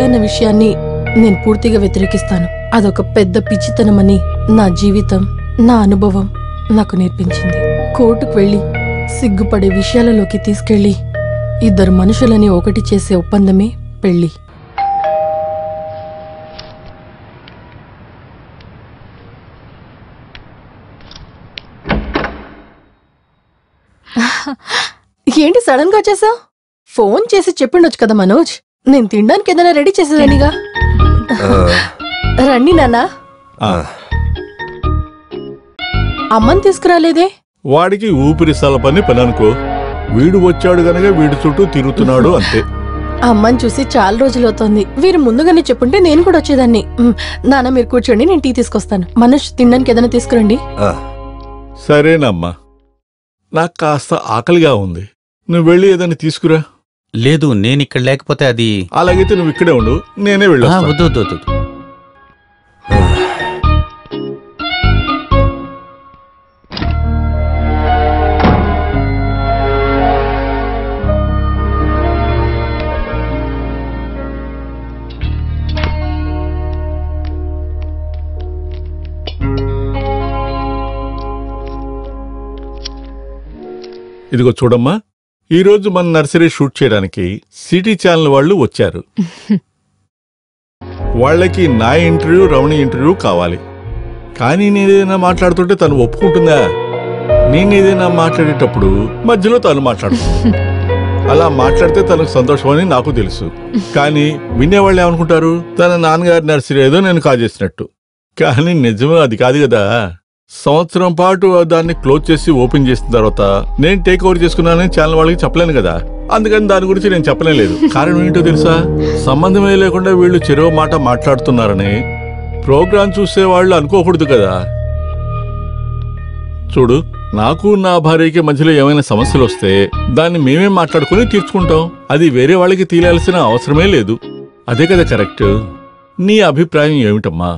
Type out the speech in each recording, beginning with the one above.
వద్దన్న విషయాన్ని నేను పూర్తిగా వ్యతిరేకిస్తాను. అదొక పెద్ద పిచ్చితనమని నా జీవితం, నా అనుభవం నాకు నేర్పించింది. కోర్టుకు వెళ్లి సిగ్గుపడే విషయాలలోకి తీసుకెళ్లి ఇద్దరు మనుషులని ఒకటి చేసే ఒప్పందమే పెళ్లి. ఏంటి సడన్ గా వచ్చేసావ్? ఫోన్ చేసి చెప్పిండొచ్చు కదా మనోజ్, నేను తినడానికి ఏదైనా రెడీ చేసేదానిగా. రండి నాన్నా. అమ్మని తీసుకురాలేదే? వాడికి ఊపిరి సలపని పని అనుకో. వీడు వచ్చాడు గనక వీడి చుట్టూ తిరుగుతున్నాడు అంతే. అమ్మని చూసి చాలా రోజులవుతోంది. వీరు ముందుగానే చెప్పుంటే నేను కూడా వచ్చేదాన్ని. నాన్న మీరు కూర్చోండి, నేను టీ తీసుకొస్తాను. మనోజ్ తినడానికి ఏదైనా తీసుకురండి. సరేనమ్మా, నాకు కాస్త ఆకలిగా ఉంది. నువ్వు వెళ్ళి ఏదైనా తీసుకురా. లేదు, నేనిక్కడ లేకపోతే అది. అలాగైతే నువ్వు ఇక్కడే ఉండు, నేనే వెళ్ళా. వద్దు. ఇదిగో చూడమ్మా, ఈరోజు మన నర్సరీ షూట్ చేయడానికి సిటీ ఛానల్ వాళ్ళు వచ్చారు. వాళ్ళకి నా ఇంటర్వ్యూ, రమణి ఇంటర్వ్యూ కావాలి. కానీ నేనేదైనా మాట్లాడుతుంటే తను ఒప్పుకుంటుందా? నేనేదైనా మాట్లాడేటప్పుడు మధ్యలో తను మాట్లాడుతుంది. అలా మాట్లాడితే తనకు సంతోషమని నాకు తెలుసు. కానీ వినేవాళ్ళు ఏమనుకుంటారు? తన నాన్నగారి నర్సరీ ఏదో నేను కాజేసినట్టు. కానీ నిజమే అది కాదు కదా. సంవత్సరం పాటు దాన్ని క్లోజ్ చేసి ఓపెన్ చేసిన తర్వాత నేను టేక్ ఓవర్ చేసుకున్నానని ఛానల్ వాళ్ళకి చెప్పలేను కదా. అందుకని దాని గురించి నేను చెప్పలేదు. కారణం ఏంటో తెలుసా? సంబంధమే లేకుండా వీళ్ళు చెరో మాట మాట్లాడుతున్నారని ప్రోగ్రాం చూసే వాళ్ళు అనుకోకూడదు కదా. చూడు, నాకు నా భార్యకి మధ్యలో ఏమైనా సమస్యలు వస్తే దాన్ని మేమే మాట్లాడుకుని తీర్చుకుంటాం. అది వేరే వాళ్ళకి తీయాల్సిన అవసరమే లేదు. అదే కదా కరెక్ట్. నీ అభిప్రాయం ఏమిటమ్మా?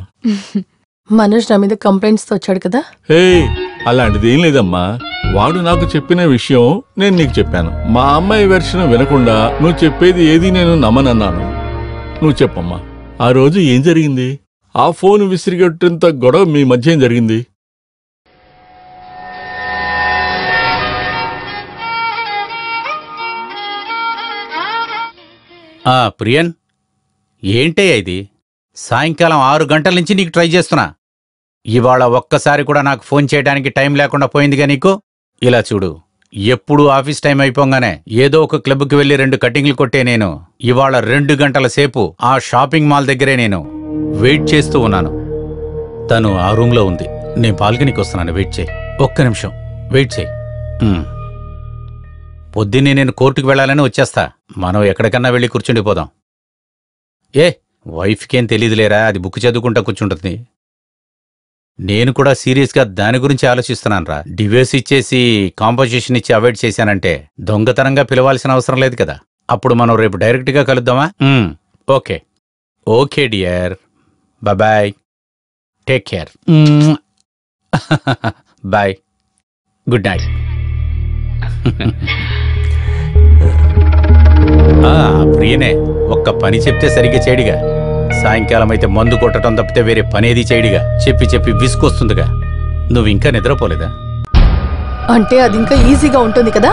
మనోజ్ నా మీద కంప్లైంట్స్ తో వచ్చాడు కదా. హే, అలాంటిది ఏం లేదమ్మా. వాడు నాకు చెప్పిన విషయం నేను నీకు చెప్పాను. మా అమ్మాయి వెర్షన్ వినకుండా నువ్వు చెప్పేది ఏది నేను నమ్మనన్నాను. నువ్వు చెప్పమ్మా, ఆ రోజు ఏం జరిగింది? ఆ ఫోన్ విసిరిగొట్టేంత గొడవ మీ మధ్య ఏం జరిగింది? ప్రియన్, ఏంటయ్యా ఇది? సాయంకాలం 6 గంటల నుంచి నీకు ట్రై చేస్తున్నా. ఇవాళ ఒక్కసారి కూడా నాకు ఫోన్ చేయడానికి టైం లేకుండా పోయిందిగా నీకు. ఇలా చూడు, ఎప్పుడు ఆఫీస్ టైం అయిపోగానే ఏదో ఒక క్లబ్కి వెళ్ళి 2 కటింగ్లు కొట్టే నేను ఇవాళ 2 గంటల సేపు ఆ షాపింగ్ మాల్ దగ్గరే నేను వెయిట్ చేస్తూ ఉన్నాను. తను ఆ రూమ్లో ఉంది. నేను బాల్కనీకి వస్తున్నాను, వెయిట్ చేయి. ఒక్క నిమిషం వెయిట్ చేయి. పొద్దున్నే నేను కోర్టుకు వెళ్ళాలని వచ్చేస్తా. మనం ఎక్కడికన్నా వెళ్ళి కూర్చుండిపోదాం. వైఫ్కేం తెలీదులేరా, అది బుక్ చదువుకుంటా కూర్చుంటుంది. నేను కూడా సీరియస్గా దాని గురించి ఆలోచిస్తున్నాను రా. డివోర్స్ ఇచ్చేసి కాంపోజిషన్ ఇచ్చి అవాయిడ్ చేశానంటే దొంగతనంగా పిలవాల్సిన అవసరం లేదు కదా. అప్పుడు మనం రేపు డైరెక్ట్గా కలుద్దామా? Okay dear, bye, take care, bye, good night. ప్రియనే, ఒక్క పని చెప్తే సరిగ్గా చేయడిగా. సాయంకాలం అయితే మందు కొట్టడం తప్పితే వేరే పనేది చేయడిగా. చెప్పి చెప్పి విసుకొస్తుందిగా. నువ్వు ఇంకా నిద్రపోలేదా? అంటే అది ఇంకా ఈజీగా ఉంటుంది కదా.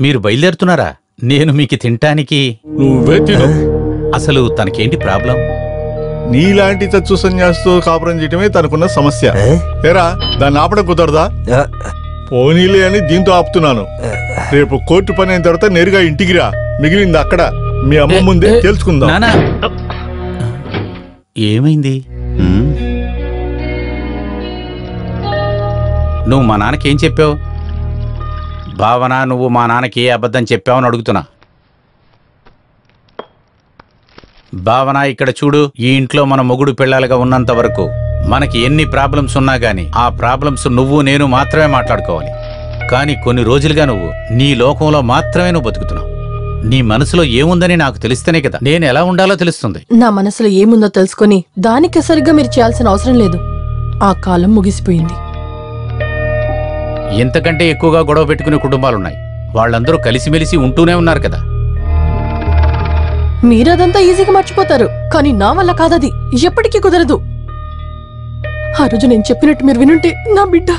మీరు బయలుదేరుతున్నారా? నేను మీకు తినటానికి. నువ్వే తిను. అసలు తనకేంటి ప్రాబ్లం? నీలాంటి చచ్చు సన్యాసితో కాపురం చేయటమే తనకున్న సమస్య. ఏరా, దాన్ని ఆపడం కుదరదా? పోనీలే అని దీంతో ఆపుతున్నాను. రేపు కోర్టు పని అయిన తర్వాత నేరుగా ఇంటికి రా. మిగిలింది అక్కడ మీ అమ్మ ముందే తెలుసుకుందాం. ఏమైంది? నువ్వు మా నాన్నకేం చెప్పావు? భావన, నువ్వు మా నాన్నకి ఏ అబద్ధం చెప్పావని అడుగుతున్నా. భావన, ఇక్కడ చూడు, ఈ ఇంట్లో మన మొగుడు పెళ్ళాలుగా ఉన్నంత వరకు మనకి ఎన్ని ప్రాబ్లమ్స్ ఉన్నా గానీ ఆ ప్రాబ్లమ్స్ నువ్వు నేను మాత్రమే మాట్లాడుకోవాలి. కానీ కొన్ని రోజులుగా నువ్వు నీ లోకంలో మాత్రమే నువ్వు బతుకుతున్నావు. నీ మనసులో ఏముందని నాకు తెలిస్తేనే కదా నేను ఎలా ఉండాలో తెలుస్తుంది. నా మనసులో ఏముందో తెలుసుకుని దానికి సరిగ్గా మీరు చేయాల్సిన అవసరం లేదు. ఆ కాలం ముగిసిపోయింది. ఇంతకంటే ఎక్కువగా గొడవ పెట్టుకునే కుటుంబాలున్నాయి. వాళ్ళందరూ కలిసిమెలిసి ఉంటూనే ఉన్నారు కదా. మీరదంతా ఈజీగా మర్చిపోతారు, కానీ నా వల్ల కాదది. ఎప్పటికీ కుదరదు. ఆ రోజు నేను చెప్పినట్టు మీరు వినుంటే నా బిడ్డ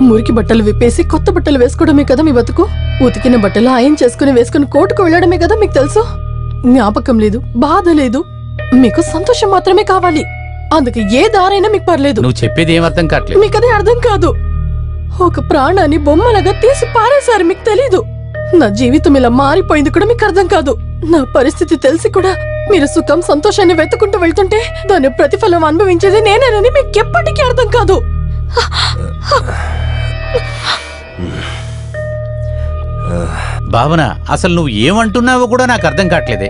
మురికి బట్టలు విప్పేసి కొత్త బట్టలు వేసుకోవడమే కదా మీ బతుకు. ఉతికిన బట్టలు ఆయన చేసుకుని వేసుకుని కోర్టుకు వెళ్లడమే కదా మీకు తెలుసు. జ్ఞాపకం లేదు, బాధ లేదు, మీకు సంతోషం మాత్రమే కావాలి. అందుకే ఏ దారైనా మీకు పర్లేదు. నువ్వు చెప్పేది ఏం అర్థం కావట్లేదు. మీకు అదే అర్థం కాదు. ఒక ప్రాణాన్ని బొమ్మలాగా తీసి పారేశారు, మీకు తెలీదు. నా జీవితం ఇలా మారిపోయింది కూడా మీకు అర్థం కాదు. నా పరిస్థితి తెలిసి కూడా మీరు సుఖం సంతోషాన్ని వెతుకుంటూ వెళ్తుంటే దాని ప్రతిఫలం అనుభవించేది నేనేనని మీకు ఎప్పటికీ అర్థం కాదు. భావన, అసలు నువ్వు ఏమంటున్నావో కూడా నాకు అర్థం కావట్లేదే.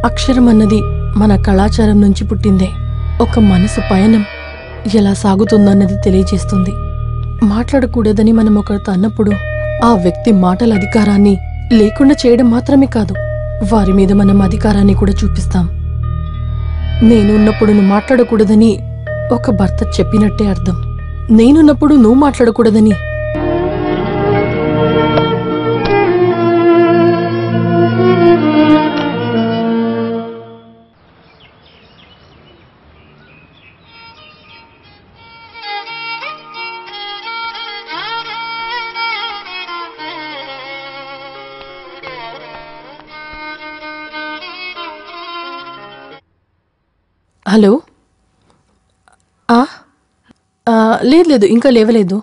అక్షరం అన్నది మన కళాచారం నుంచి పుట్టిందే. ఒక మనసు పయనం ఎలా సాగుతుందన్నది తెలియజేస్తుంది. మాట్లాడకూడదని మనం ఒకరితో అన్నప్పుడు ఆ వ్యక్తి మాటల అధికారాన్ని లేకుండా చేయడం మాత్రమే కాదు, వారి మీద మనం అధికారాన్ని కూడా చూపిస్తాం. నేనున్నప్పుడు నువ్వు మాట్లాడకూడదని ఒక భర్త చెప్పినట్టే అర్థం. నేనున్నప్పుడు నువ్వు మాట్లాడకూడదని హలో. లేదు, ఇంకా లేవలేదు.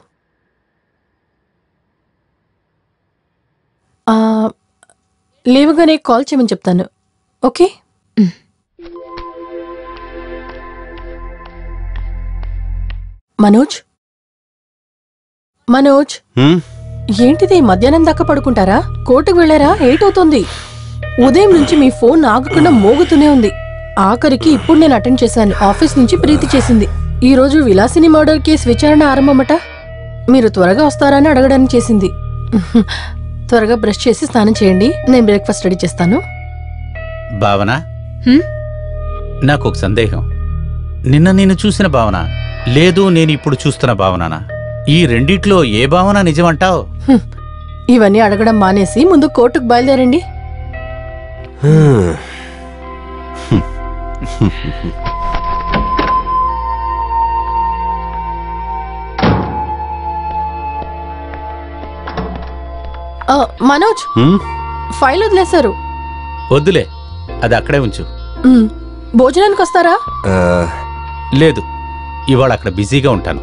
లేవగానే కాల్ చేయమని చెప్తాను. ఓకే. మనోజ్, మనోజ్, ఏంటిది మధ్యాహ్నం దాకా పడుకుంటారా? కోర్టుకు వెళ్ళారా? 8 అవుతుంది. ఉదయం నుంచి మీ ఫోన్ ఆగకుండా మోగుతూనే ఉంది. ఆఖరికి ఇప్పుడు నేను అటెండ్ చేశాను. ఆఫీస్ నుంచి ప్రీతి చేసింది. ఈ రోజు విలాసిని మర్డర్ కేసు విచారణ ఆరంభమట. మీరు త్వరగా వస్తారని అడగడానికి చేసింది. త్వరగా బ్రష్ చేసి స్నానం చేయండి, నేను బ్రేక్ఫాస్ట్ రెడీ చేస్తాను. భావన, నాకు ఒక సందేహం. నిన్న నేను చూసిన భావన లేదు, నేను ఇప్పుడు చూస్తున్న భావననా? ఈ రెండిట్లో ఏ భావన నిజమంటావు? ఇవన్నీ అడగడం మానేసి ముందు కోర్టుకు బయలుదేరండి. మనోజ్, ఫైల్ వదిలేశారు. వద్దులే, అది అక్కడే ఉంచు. భోజనానికి వస్తారా? లేదు, ఇవాళ అక్కడ బిజీగా ఉంటాను.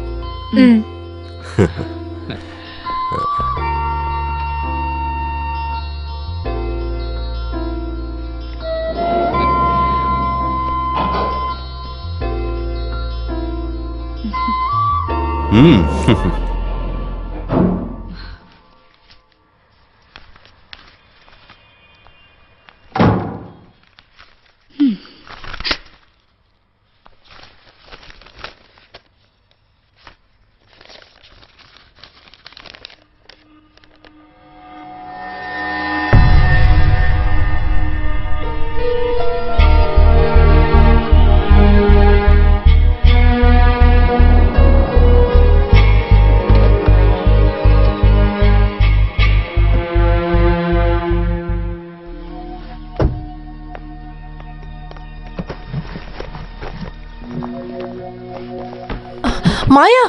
మాయా,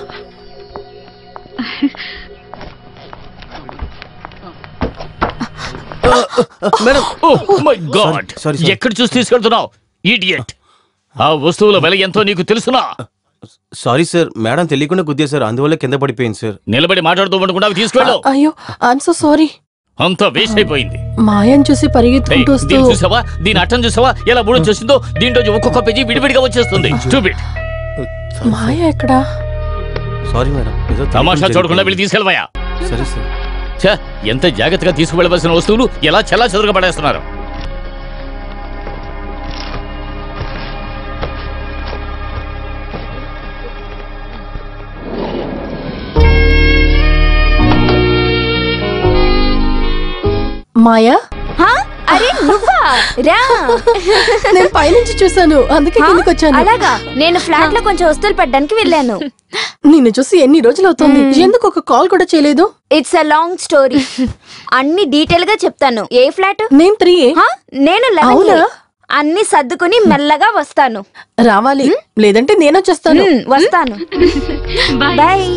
ఎక్కడ చూసి తీసుకెళ్తున్నావు ఇడియట్? ఆ వస్తువుల విల ఎంతో నీకు తెలుసునా? సారీ సార్, మేడం తెలియకుండా గుద్దేశారు, అందువల్ల కింద పడిపోయింది సార్. నిలబడి మాట్లాడుతూ ఉండకుండా తీసుకెళ్ళు. అయ్యో, ఐఎమ్ సో సారీ. అంతా వేస్ట్ అయిపోయింది. మాయని చూసి పరిగెత్తుకుంటూ వస్తూ దీన్ని చూసావా? దీని అట్టం చూసావా? ఎలా బుడ చేసిందో? దీంట్లో ఒక్కొక్క పేజీ విడివిడిగా వచ్చేస్తుంది. స్టూపిడ్. మాయ ఎక్కడా? సారీ మేడం, తమాషా చూడకుండా వెళ్ళి తీసుకెళ్ళవయ్యా. సరే సార్. ఛ, ఎంత జాగ్రత్తగా తీసుకువెళ్ళవలసిన వస్తువులు ఎలా చెల్లా చెదరగా పడేస్తున్నారు. మాయా, అరే నువ్వా రా. నేను పైనుంచి చూసాను, అందుకే కిందకి వచ్చాను. అలాగా, నేను ఫ్లాట్ లో కొంచెం వస్తువులు పెట్టడానికి వెళ్ళాను. నిన్ను చూసి ఎన్ని రోజులు అవుతుంది, ఎందుకు ఒక కాల్ కూడా చేయలేదు? ఇట్స్ అ లాంగ్ స్టోరీ, అన్ని డీటెయిల్ గా చెప్తాను. ఏ ఫ్లాట్? నేను 3A. నేను 11. అన్ని సర్దుకుని మెల్లగా వస్తాను. రావాలి, లేదంటే నేను వచ్చేస్తాను. వస్తాను. బాయ్.